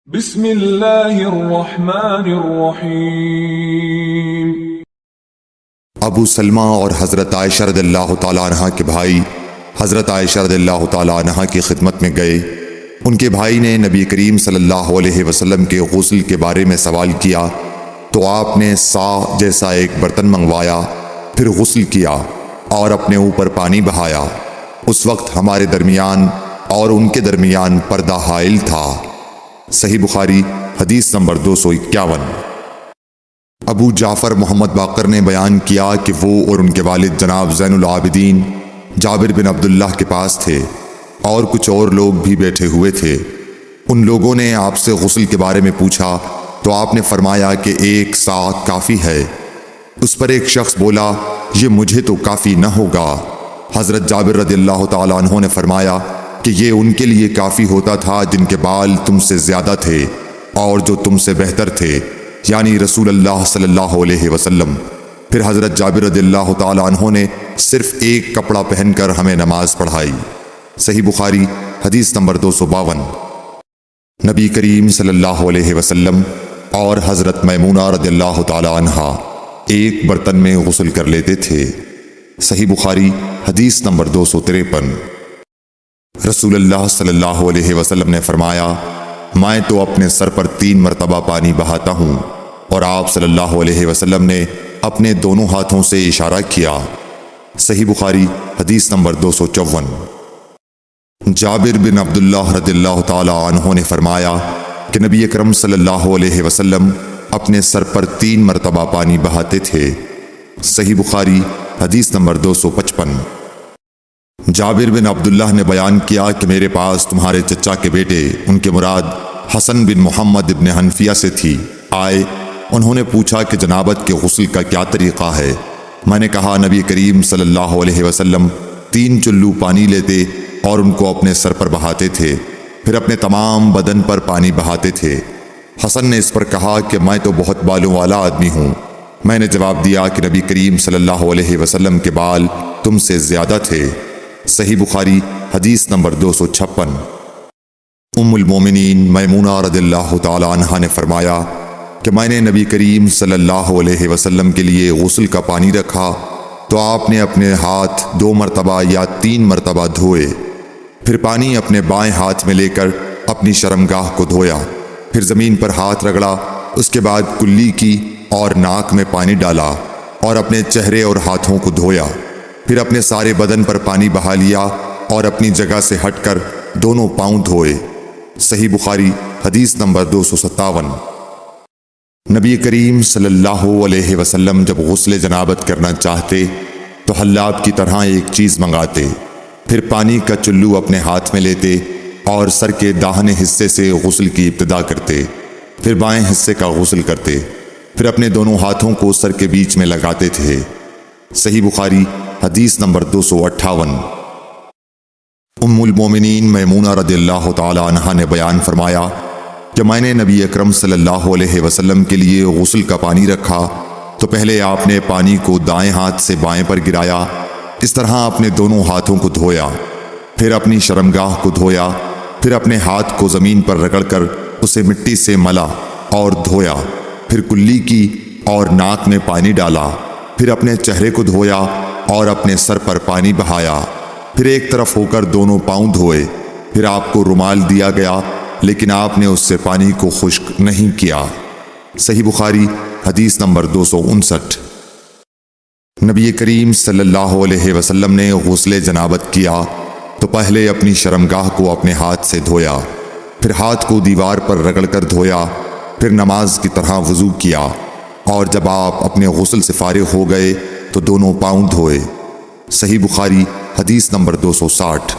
بسم اللہ الرحمن الرحیم۔ ابو سلمہ اور حضرت عائشہ رضی اللہ تعالیٰ عنہ کے بھائی حضرت عائشہ رضی اللہ تعالیٰ عنہ کی خدمت میں گئے۔ ان کے بھائی نے نبی کریم صلی اللہ علیہ وسلم کے غسل کے بارے میں سوال کیا تو آپ نے سا جیسا ایک برتن منگوایا، پھر غسل کیا اور اپنے اوپر پانی بہایا۔ اس وقت ہمارے درمیان اور ان کے درمیان پردہ حائل تھا۔ صحیح بخاری حدیث نمبر 251۔ ابو جعفر محمد باقر نے بیان کیا کہ وہ اور ان کے والد جناب زین العابدین جابر بن عبداللہ کے پاس تھے اور کچھ اور لوگ بھی بیٹھے ہوئے تھے۔ ان لوگوں نے آپ سے غسل کے بارے میں پوچھا تو آپ نے فرمایا کہ 1 سا کافی ہے۔ اس پر ایک شخص بولا، یہ مجھے تو کافی نہ ہوگا۔ حضرت جابر رضی اللہ تعالیٰ عنہ نے فرمایا کہ یہ ان کے لیے کافی ہوتا تھا جن کے بال تم سے زیادہ تھے اور جو تم سے بہتر تھے، یعنی رسول اللہ صلی اللہ علیہ وسلم۔ پھر حضرت جابر رضی اللہ تعالیٰ عنہ نے صرف ایک کپڑا پہن کر ہمیں نماز پڑھائی۔ صحیح بخاری حدیث نمبر 252۔ نبی کریم صلی اللہ علیہ وسلم اور حضرت میمونہ رضی اللہ تعالیٰ عنہ ایک برتن میں غسل کر لیتے تھے۔ صحیح بخاری حدیث نمبر 253۔ رسول اللہ صلی اللہ علیہ وسلم نے فرمایا، میں تو اپنے سر پر 3 مرتبہ پانی بہاتا ہوں، اور آپ صلی اللہ علیہ وسلم نے اپنے دونوں ہاتھوں سے اشارہ کیا۔ صحیح بخاری حدیث نمبر 254۔ جابر بن عبداللہ رضی اللہ تعالی عنہ نے فرمایا کہ نبی اکرم صلی اللہ علیہ وسلم اپنے سر پر 3 مرتبہ پانی بہاتے تھے۔ صحیح بخاری حدیث نمبر 255۔ جابر بن عبداللہ نے بیان کیا کہ میرے پاس تمہارے چچا کے بیٹے، ان کے مراد حسن بن محمد ابن حنفیہ سے تھی، آئے۔ انہوں نے پوچھا کہ جنابت کے غسل کا کیا طریقہ ہے؟ میں نے کہا نبی کریم صلی اللہ علیہ وسلم 3 چلو پانی لیتے اور ان کو اپنے سر پر بہاتے تھے، پھر اپنے تمام بدن پر پانی بہاتے تھے۔ حسن نے اس پر کہا کہ میں تو بہت بالوں والا آدمی ہوں۔ میں نے جواب دیا کہ نبی کریم صلی اللہ علیہ وسلم کے بال تم سے زیادہ تھے۔ صحیح بخاری حدیث نمبر 256۔ ام المومنین میمونہ رضی اللہ تعالی عنہا نے فرمایا کہ میں نے نبی کریم صلی اللہ علیہ وسلم کے لیے غسل کا پانی رکھا تو آپ نے اپنے ہاتھ 2 مرتبہ یا 3 مرتبہ دھوئے، پھر پانی اپنے بائیں ہاتھ میں لے کر اپنی شرمگاہ کو دھویا، پھر زمین پر ہاتھ رگڑا، اس کے بعد کلی کی اور ناک میں پانی ڈالا اور اپنے چہرے اور ہاتھوں کو دھویا، پھر اپنے سارے بدن پر پانی بہا لیا اور اپنی جگہ سے ہٹ کر دونوں پاؤں دھوئے۔ صحیح بخاری حدیث نمبر 257۔ نبی کریم صلی اللہ علیہ وسلم جب غسل جنابت کرنا چاہتے تو حلاب کی طرح ایک چیز منگاتے، پھر پانی کا چلو اپنے ہاتھ میں لیتے اور سر کے داہنے حصے سے غسل کی ابتدا کرتے، پھر بائیں حصے کا غسل کرتے، پھر اپنے دونوں ہاتھوں کو سر کے بیچ میں لگاتے تھے۔ صحیح بخاری حدیث نمبر 258۔ ام المومنین میمونہ رضی اللہ تعالی عنہا نے بیان فرمایا کہ میں نے نبی اکرم صلی اللہ علیہ وسلم کے لیے غسل کا پانی رکھا تو پہلے آپ نے پانی کو دائیں ہاتھ سے بائیں پر گرایا، اس طرح اپنے دونوں ہاتھوں کو دھویا، پھر اپنی شرمگاہ کو دھویا، پھر اپنے ہاتھ کو زمین پر رگڑ کر اسے مٹی سے ملا اور دھویا، پھر کلی کی اور ناک میں پانی ڈالا، پھر اپنے چہرے کو دھویا اور اپنے سر پر پانی بہایا، پھر ایک طرف ہو کر دونوں پاؤں دھوئے، پھر آپ کو رومال دیا گیا لیکن آپ نے اس سے پانی کو خشک نہیں کیا۔ صحیح بخاری حدیث نمبر 259۔ نبی کریم صلی اللہ علیہ وسلم نے غسل جنابت کیا تو پہلے اپنی شرمگاہ کو اپنے ہاتھ سے دھویا، پھر ہاتھ کو دیوار پر رگڑ کر دھویا، پھر نماز کی طرح وضو کیا، اور جب آپ اپنے غسل سے فارغ ہو گئے تو دونوں پاؤں دھوئے۔ صحیح بخاری حدیث نمبر 260۔